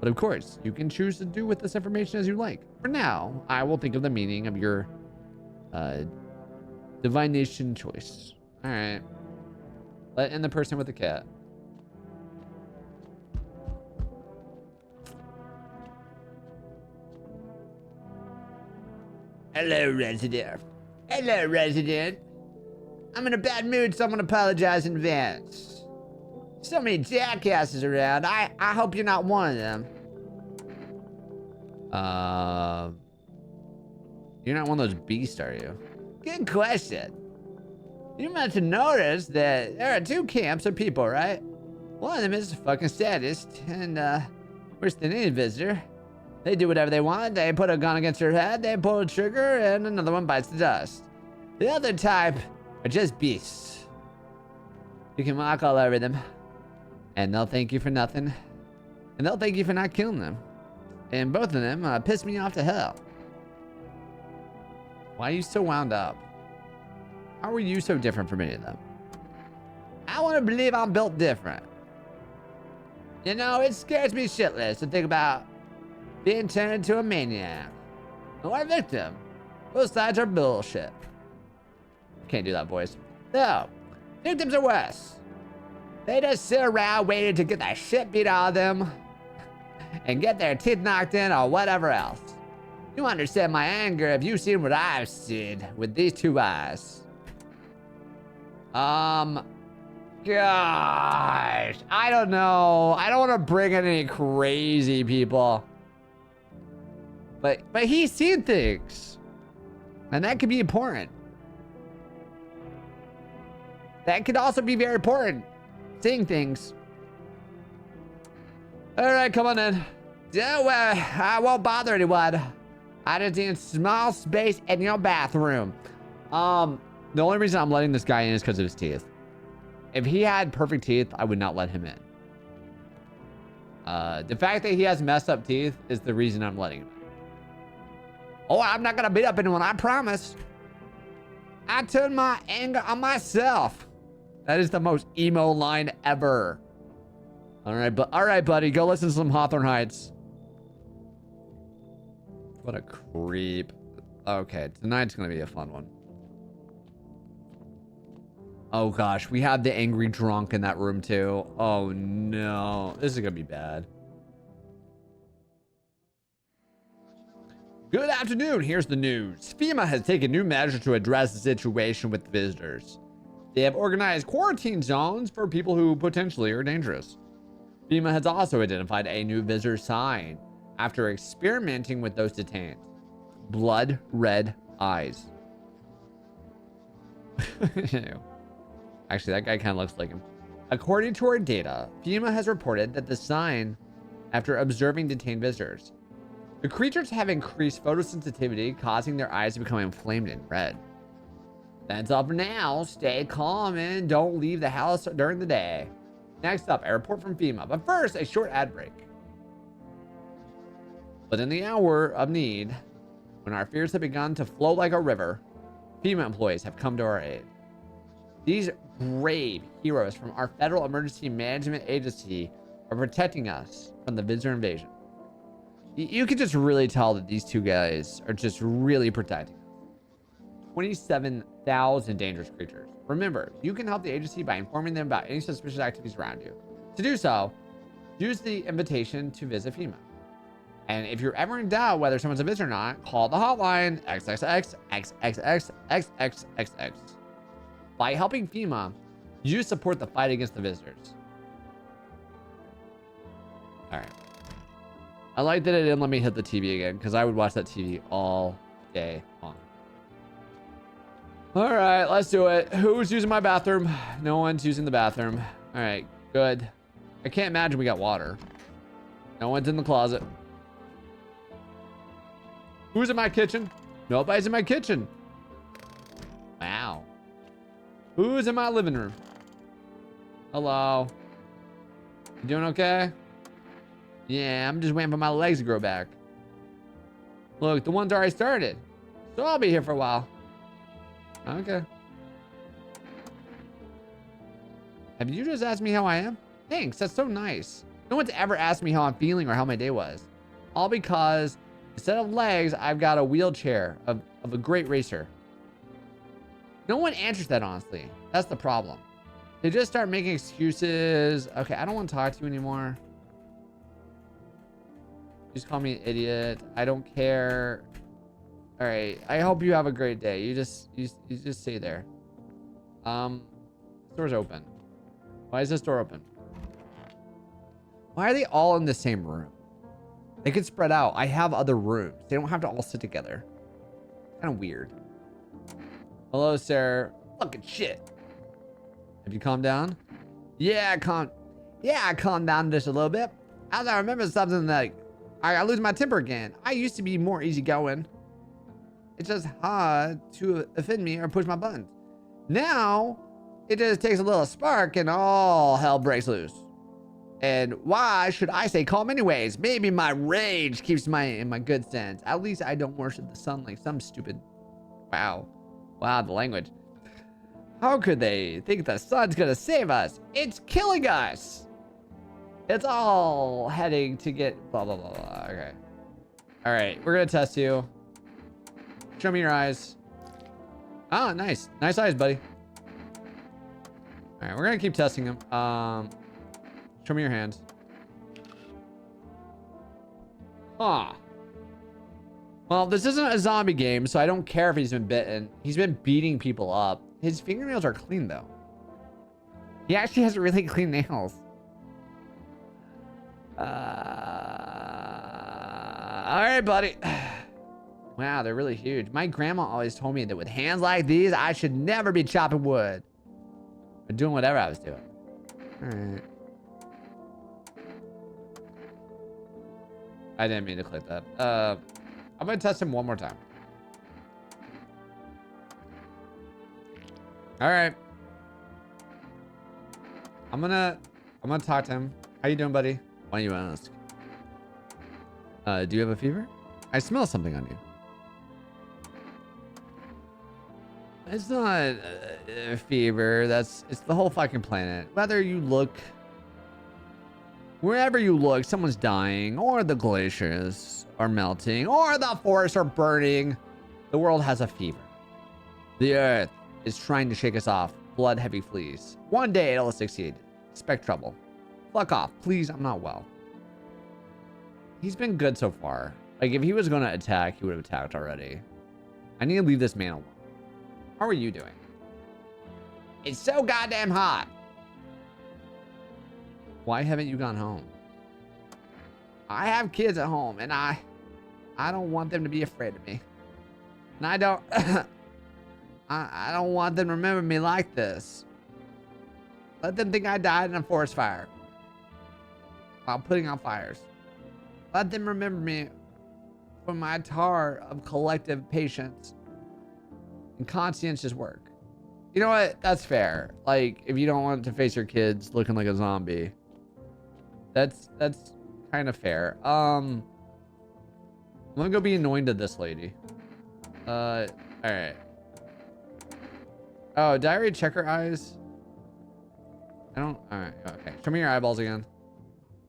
but of course, you can choose to do with this information as you like. For now, I will think of the meaning of your divination choice. All right. Let in the person with the cat. Hello, resident. Hello, resident. I'm in a bad mood, so I'm gonna apologize in advance. So many jackasses around. I hope you're not one of them. You're not one of those beasts, are you? Good question. You must have noticed that there are two camps of people, right? One of them is a fucking sadist, and worse than any visitor. They do whatever they want. They put a gun against your head, they pull a trigger, and another one bites the dust. The other type are just beasts. You can walk all over them, and they'll thank you for nothing, and they'll thank you for not killing them. And both of them piss me off to hell. Why are you so wound up? How are you so different from any of them? I want to believe I'm built different. You know, it scares me shitless to think about being turned into a maniac or a victim. Both sides are bullshit. Can't do that voice. No, victims are worse. They just sit around waiting to get the shit beat out of them and get their teeth knocked in or whatever else. You understand my anger if you've seen what I've seen with these two eyes. Gosh, I don't know. I don't want to bring in any crazy people. But he's seen things. And that could be important. That could also be very important. Seeing things. Alright, come on in. I won't bother anyone. I just need a small space in your bathroom. The only reason I'm letting this guy in is because of his teeth. If he had perfect teeth, I would not let him in. The fact that he has messed up teeth is the reason I'm letting him in. Oh, I'm not gonna beat up anyone, I promise. I turn my anger on myself. That is the most emo line ever. All right, buddy, go listen to some Hawthorne Heights. What a creep. Okay, tonight's gonna be a fun one. Oh gosh, we have the angry drunk in that room too. Oh no, this is gonna be bad. Good afternoon, here's the news. FEMA has taken new measures to address the situation with visitors. They have organized quarantine zones for people who potentially are dangerous. FEMA has also identified a new visitor sign after experimenting with those detained. Blood red eyes. Actually, that guy kind of looks like him. According to our data, FEMA has reported that the sign, after observing detained visitors, the creatures have increased photosensitivity, causing their eyes to become inflamed and red. That's all for now. Stay calm and don't leave the house during the day. Next up, a report from FEMA. But first, a short ad break. But in the hour of need, when our fears have begun to flow like a river, FEMA employees have come to our aid. These brave heroes from our Federal Emergency Management Agency are protecting us from the visitor invasion. You can just really tell that these two guys are just really protecting us. 27,000 dangerous creatures. Remember, you can help the agency by informing them about any suspicious activities around you. To do so, use the invitation to visit FEMA. And if you're ever in doubt whether someone's a visitor or not, call the hotline XXX. By helping FEMA, you support the fight against the visitors. All right. I like that it didn't let me hit the TV again, because I would watch that TV all day long. All right, let's do it. Who's using my bathroom? No one's using the bathroom. All right, good. I can't imagine we got water. No one's in the closet. Who's in my kitchen? Nobody's in my kitchen. Wow. Who's in my living room? Hello. You doing okay? Yeah, I'm just waiting for my legs to grow back. Look, the one's already started. So I'll be here for a while. Okay. Have you just asked me how I am? Thanks, that's so nice. No one's ever asked me how I'm feeling or how my day was. All because instead of legs, I've got a wheelchair of a great racer. No one answers that honestly. That's the problem. They just start making excuses. Okay, I don't want to talk to you anymore. Just call me an idiot. I don't care. All right. I hope you have a great day. You just stay there. Door's open. Why is this door open? Why are they all in the same room? They could spread out. I have other rooms. They don't have to all sit together. Kind of weird. Hello, sir. Fucking shit. Have you calmed down? Yeah, I calmed down just a little bit. As I remember something like, I lose my temper again. I used to be more easygoing. It's just hard to offend me or push my buttons. Now, it just takes a little spark and all hell breaks loose. And why should I stay calm anyways? Maybe my rage keeps in my good sense. At least I don't worship the sun like some stupid... Wow, the language. How could they think the sun's gonna save us? It's killing us. It's all heading to get blah, blah, blah, blah. Okay. All right, we're gonna test you. Show me your eyes. Ah, nice. Nice eyes, buddy. All right, we're gonna keep testing him. Show me your hands. Huh. Well, this isn't a zombie game, so I don't care if he's been bitten. He's been beating people up. His fingernails are clean, though. He actually has really clean nails. All right, buddy. Wow, they're really huge. My grandma always told me that with hands like these, I should never be chopping wood. Or doing whatever I was doing. All right. I didn't mean to click that. I'm gonna test him one more time. All right. I'm gonna talk to him. How you doing, buddy? Why don't you ask? Do you have a fever? I smell something on you. It's not a fever. It's the whole fucking planet. Whether you look, wherever you look, someone's dying, or the glaciers are melting, or the forests are burning. The world has a fever. The earth is trying to shake us off. Blood-heavy fleas. One day it'll succeed. Expect trouble. Fuck off. Please, I'm not well. He's been good so far. Like, if he was going to attack, he would have attacked already. I need to leave this man alone. How are you doing? It's so goddamn hot. Why haven't you gone home? I have kids at home, and I don't want them to be afraid of me. And I don't... I don't want them to remember me like this. Let them think I died in a forest fire while putting out fires. Let them remember me for my tar of collective patience and conscientious work. You know what? That's fair. Like, if you don't want to face your kids looking like a zombie, that's kind of fair. I'm gonna go be annoying to this lady. All right. Oh, did I already check her eyes? I don't. All right. Okay. Show me your eyeballs again.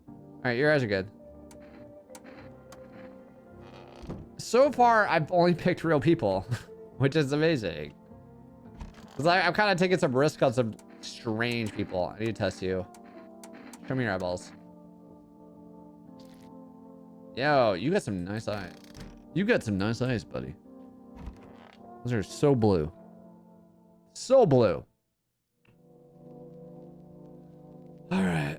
All right, your eyes are good. So far, I've only picked real people, which is amazing. Because I'm kind of taking some risk on some strange people. I need to test you. Show me your eyeballs. Yo, you got some nice eyes. You got some nice eyes, buddy. Those are so blue. So blue. All right.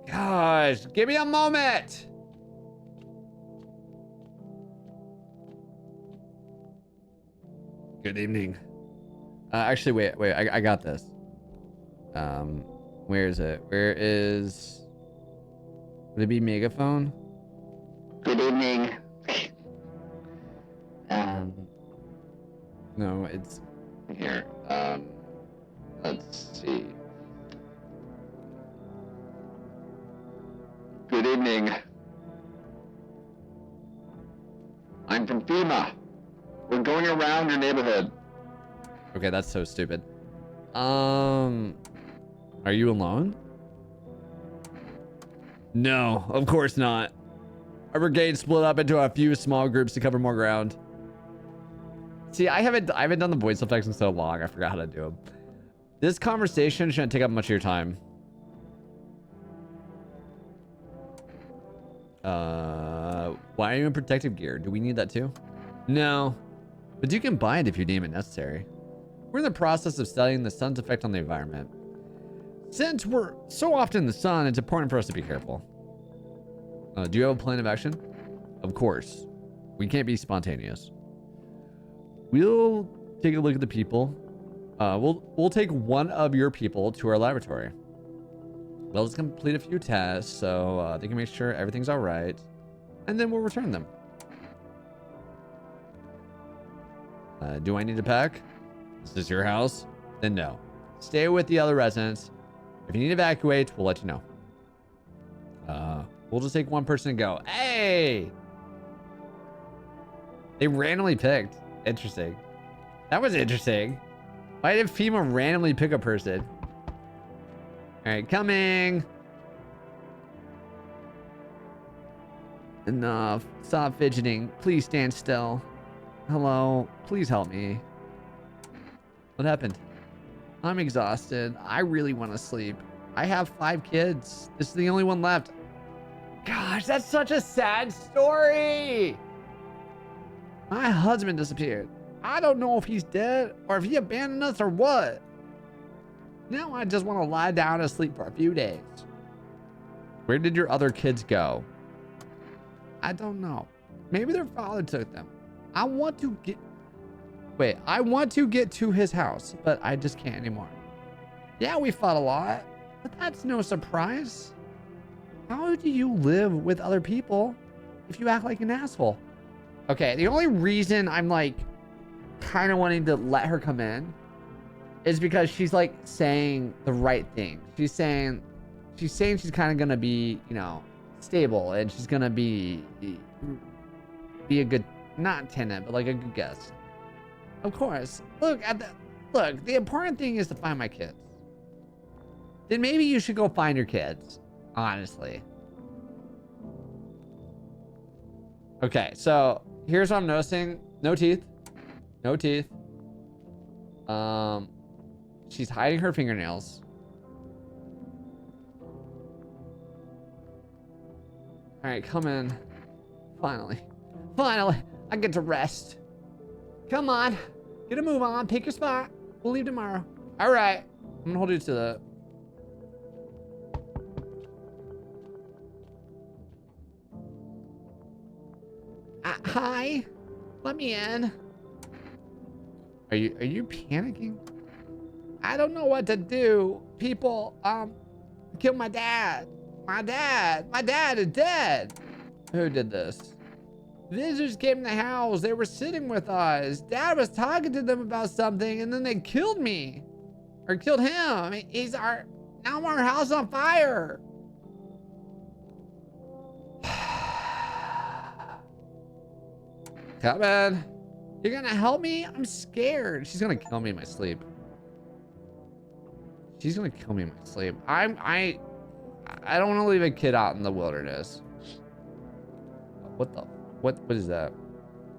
Gosh, give me a moment. Good evening. Actually, wait. I got this. Where is it? Where is... Would it be megaphone? Good evening. No, it's... Here, let's see. Good evening. I'm from FEMA. We're going around your neighborhood. Okay, that's so stupid. Are you alone? No, of course not. Our brigade split up into a few small groups to cover more ground. See, I haven't done the voice effects in so long. I forgot how to do them. This conversation shouldn't take up much of your time. Why are you in protective gear? Do we need that too? No, but you can buy it if you deem it necessary. We're in the process of studying the sun's effect on the environment. Since we're so often in the sun, it's important for us to be careful. Do you have a plan of action? Of course. We can't be spontaneous. We'll take a look at the people. We'll take one of your people to our laboratory. They'll just complete a few tests so they can make sure everything's all right, and then we'll return them. Do I need to pack? Is this your house? Then no. Stay with the other residents. If you need to evacuate, we'll let you know. We'll just take one person and go. Hey! They randomly picked. Interesting. That was interesting. Why did FEMA randomly pick a person? All right, coming. Enough. Stop fidgeting. Please stand still. Hello. Please help me. What happened? I'm exhausted. I really want to sleep. I have 5 kids. This is the only one left. Gosh, that's such a sad story. My husband disappeared. I don't know if he's dead or if he abandoned us or what. Now I just want to lie down and sleep for a few days. Where did your other kids go? I don't know. Maybe their father took them. I want to get to his house, but I just can't anymore. Yeah, we fought a lot, but that's no surprise. How do you live with other people if you act like an asshole? Okay, the only reason I'm like kind of wanting to let her come in is because she's like saying the right thing. She's saying she's kind of gonna be, you know, stable, and she's gonna be a good, not tenant, but like a good guest. Of course. Look, the important thing is to find my kids. Then maybe you should go find your kids, honestly. Okay, so here's what I'm noticing. No teeth. No teeth. She's hiding her fingernails. All right, come in. Finally, I get to rest. Come on, get a move on. Pick your spot. We'll leave tomorrow. All right, I'm gonna hold you to that. Hi, let me in. Are you panicking? I don't know what to do. People killed my dad. My dad is dead. Who did this? Visitors came in the house. They were sitting with us. Dad was talking to them about something, and then they killed me. Or killed him. I mean, now our house on fire. Come on. You're gonna help me? I'm scared. She's gonna kill me in my sleep. She's gonna kill me in my sleep. I don't want to leave a kid out in the wilderness. What is that?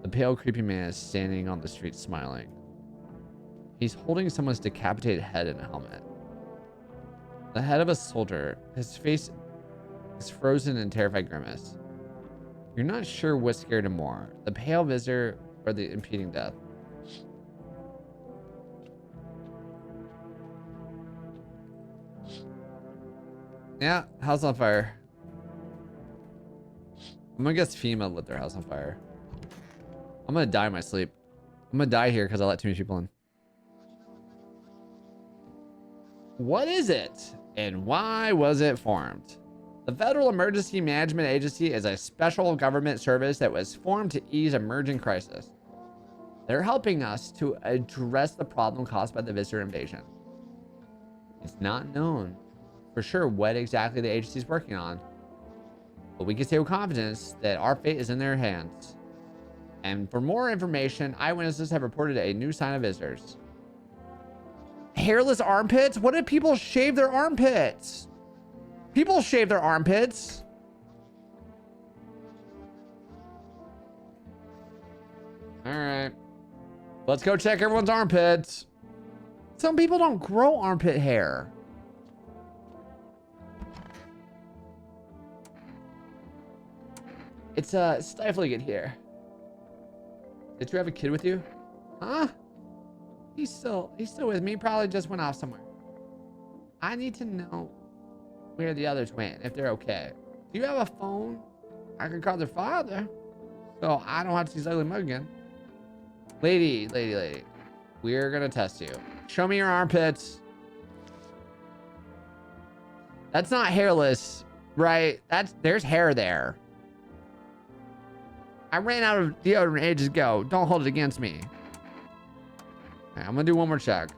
The pale, creepy man is standing on the street smiling. He's holding someone's decapitated head in a helmet. The head of a soldier. His face is frozen in terrified grimace. You're not sure what scared him more, the pale visitor or the impending death. Yeah, house on fire. I'm gonna guess FEMA lit their house on fire. I'm gonna die in my sleep. I'm gonna die here because I let too many people in. What is it, and why was it formed? The Federal Emergency Management Agency is a special government service that was formed to ease emerging crisis. They're helping us to address the problem caused by the visitor invasion. It's not known for sure what exactly the agency is working on, but we can say with confidence that our fate is in their hands. And for more information, eyewitnesses have reported a new sign of visitors. Hairless armpits? What if people shave their armpits? People shave their armpits. All right. Let's go check everyone's armpits. Some people don't grow armpit hair. It's stifling in here. Did you have a kid with you? Huh? He's still with me. Probably just went off somewhere. I need to know where the others went, if they're okay. Do you have a phone? I can call their father, so I don't have to see his ugly mug again. Lady. We're gonna test you. Show me your armpits. That's not hairless, right? There's hair there. I ran out of deodorant ages ago. Don't hold it against me. Okay, I'm gonna do one more check.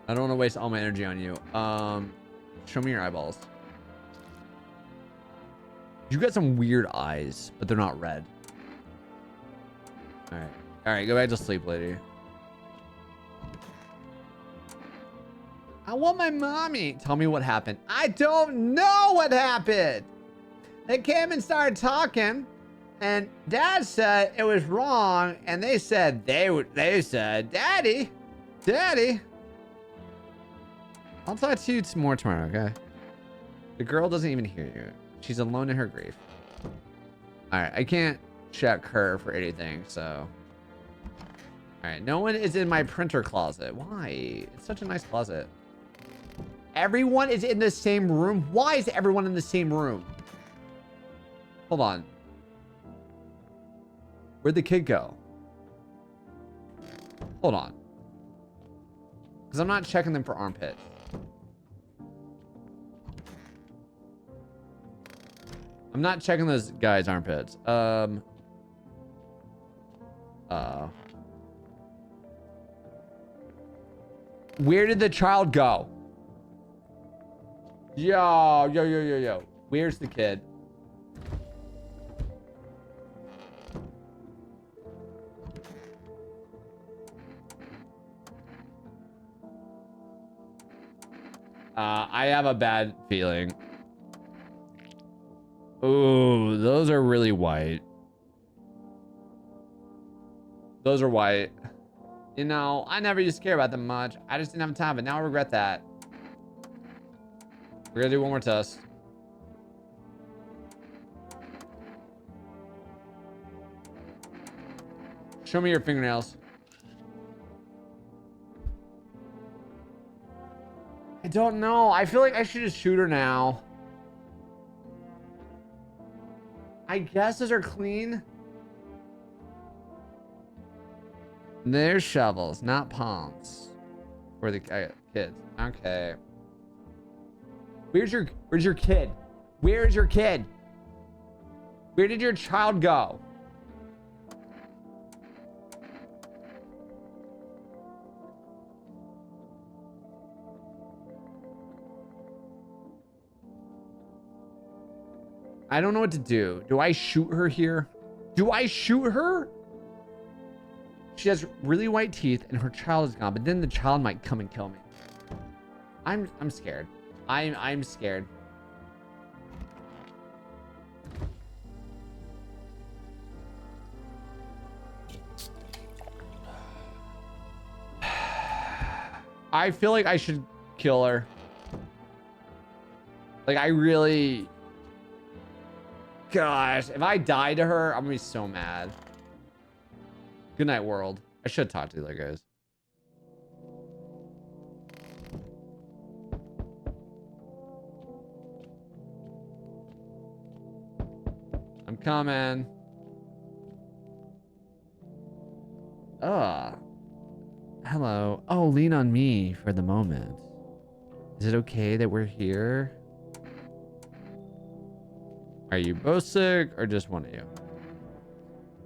I don't want to waste all my energy on you. Show me your eyeballs. You got some weird eyes, but they're not red. All right, go back to sleep, lady. I want my mommy. Tell me what happened. I don't know what happened. They came and started talking, and Dad said it was wrong, and they said, they said, Daddy. I'll talk to you some more tomorrow, okay? The girl doesn't even hear you. She's alone in her grief. All right, I can't check her for anything, so. All right, no one is in my printer closet. Why? It's such a nice closet. Everyone is in the same room. Why is everyone in the same room? Hold on. Where'd the kid go? Hold on. Because I'm not checking them for armpits. I'm not checking those guys' armpits. Where did the child go? Yo. Where's the kid? I have a bad feeling. Ooh, those are really white. Those are white. You know, I never used to care about them much. I just didn't have time, but now I regret that. We're gonna do one more test. Show me your fingernails. I don't know. I feel like I should just shoot her now. I guess those are clean. They're shovels, not palms. For the kids. Okay. Where's your kid? Where is your kid? Where did your child go? I don't know what to do. Do I shoot her here? Do I shoot her? She has really white teeth and her child is gone, but then the child might come and kill me. I'm scared. I'm scared. I feel like I should kill her. Like, I really... Gosh, if I die to her, I'm gonna be so mad. Good night, world. I should talk to the other guys. I'm coming. Hello. Oh, lean on me for the moment. Is it okay that we're here? Are you both sick or just one of you?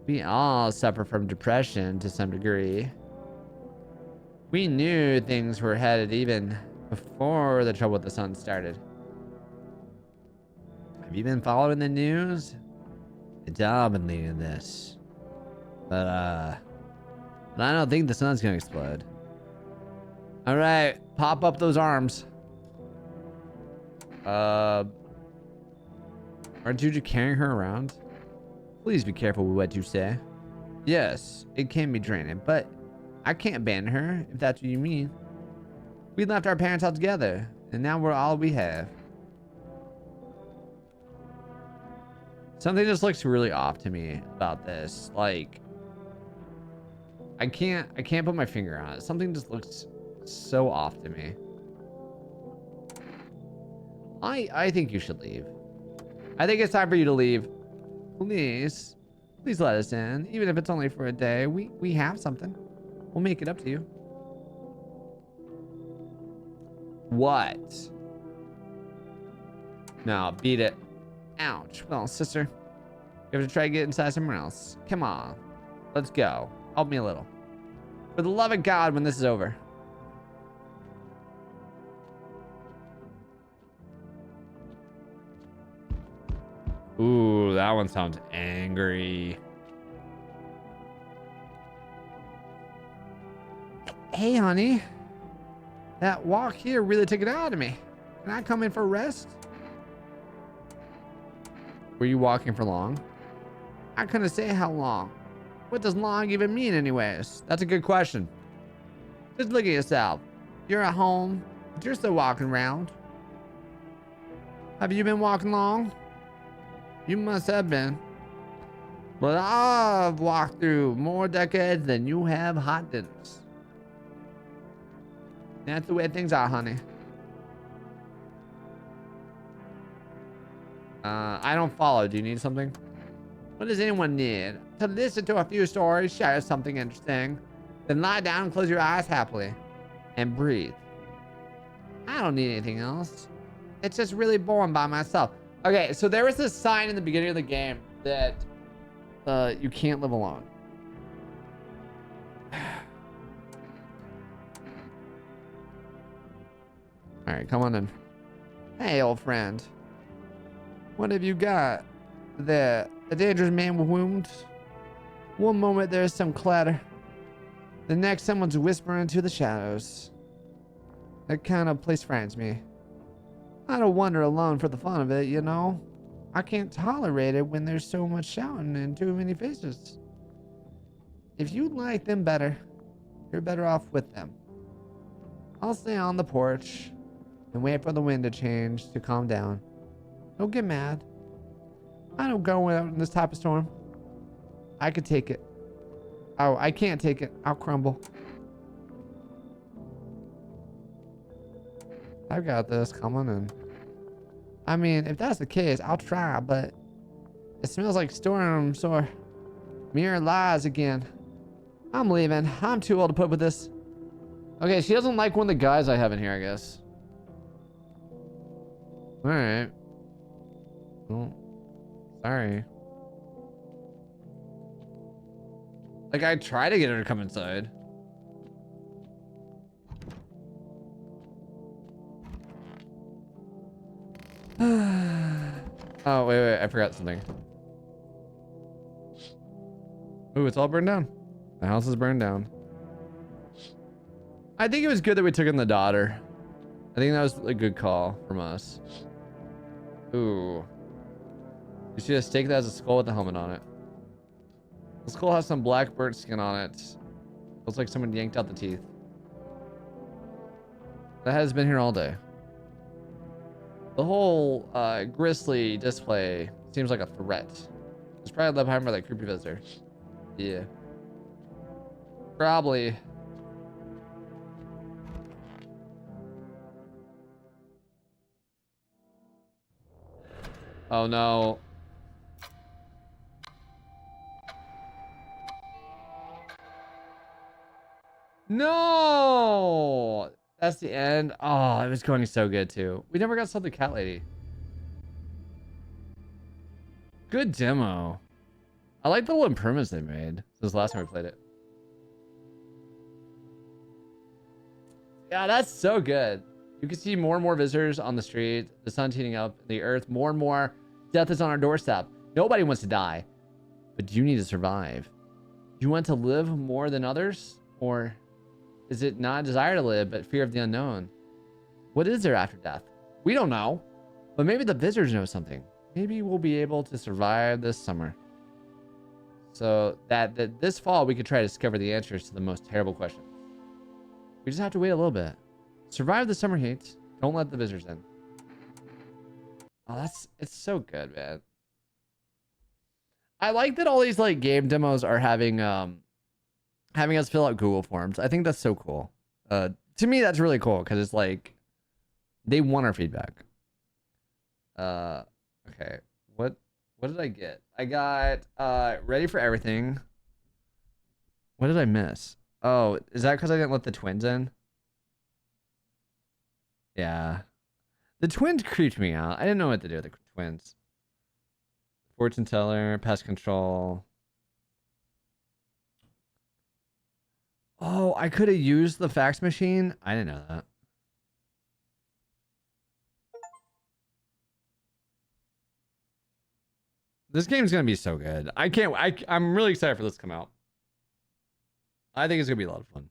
We all suffer from depression to some degree. We knew things were headed even before the trouble with the sun started. Have you been following the news? It's all been leading to this. But I don't think the sun's gonna explode. All right, pop up those arms. Aren't you just carrying her around? Please be careful with what you say. Yes, it can be draining, but I can't abandon her, if that's what you mean. We left our parents all together, and now we're all we have. Something just looks really off to me about this. Like, I can't put my finger on it. Something just looks so off to me. I think you should leave. I think it's time for you to leave. Please let us in, even if it's only for a day. We have something. We'll make it up to you. What? No, beat it. Ouch. Well, sister, you have to try to get inside somewhere else. Come on. Let's go. Help me a little. For the love of God, when this is over. Ooh, that one sounds angry. Hey, honey. That walk here really took it out of me. Can I come in for a rest? Were you walking for long? I couldn't say how long. What does long even mean anyways? That's a good question. Just look at yourself. You're at home, but you're still walking around. Have you been walking long? You must have been. But I've walked through more decades than you have hot dinners. That's the way things are, honey. I don't follow. Do you need something? What does anyone need? To listen to a few stories, share something interesting, then lie down and close your eyes happily and breathe. I don't need anything else. It's just really boring by myself. Okay, so there was this sign in the beginning of the game that you can't live alone. All right, come on in. Hey, old friend. What have you got there? A dangerous man with wounds? One moment there's some clatter. The next someone's whispering into the shadows. That kind of place frightens me. I don't wander alone for the fun of it, you know? I can't tolerate it when there's so much shouting and too many faces. If you like them better, you're better off with them. I'll stay on the porch and wait for the wind to change to calm down. Don't get mad. I don't go out in this type of storm. I could take it. Oh, I can't take it. I'll crumble. I've got this. Come on in. I mean, if that's the case, I'll try, but it smells like storms or mirror lies again. I'm leaving. I'm too old to put up with this. Okay, she doesn't like one of the guys I have in here, I guess. Alright. Oh, sorry. Like, I try to get her to come inside. Oh, wait, I forgot something. Ooh, it's all burned down. The house is burned down. I think it was good that we took in the daughter. I think that was a good call from us. Ooh. You should just take that as a skull with a helmet on it. The skull has some black burnt skin on it. Looks like someone yanked out the teeth. That has been here all day. The whole grisly display seems like a threat. It's probably left behind by that creepy visitor. Yeah. Probably. Oh no. No! That's the end. Oh, it was going so good too. We never got to the cat lady. Good demo. I like the little improvements they made since the last time we played it. Yeah, that's so good. You can see more and more visitors on the street. The sun's heating up the earth more and more. Death is on our doorstep. Nobody wants to die, but you need to survive. Do you want to live more than others? Or is it not a desire to live, but fear of the unknown? What is there after death? We don't know, but maybe the visitors know something. Maybe we'll be able to survive this summer. So that this fall, we could try to discover the answers to the most terrible questions. We just have to wait a little bit. Survive the summer heat. Don't let the visitors in. Oh, it's so good, man. I like that all these like game demos are having us fill out Google Forms. I think that's so cool. To me, that's really cool because it's like they want our feedback. Okay. What did I get? I got ready for everything. What did I miss? Oh, is that because I didn't let the twins in? Yeah. The twins creeped me out. I didn't know what to do with the twins. Fortune teller, pest control. Oh, I could have used the fax machine. I didn't know that. This game's gonna be so good. I'm really excited for this to come out. I think it's gonna be a lot of fun.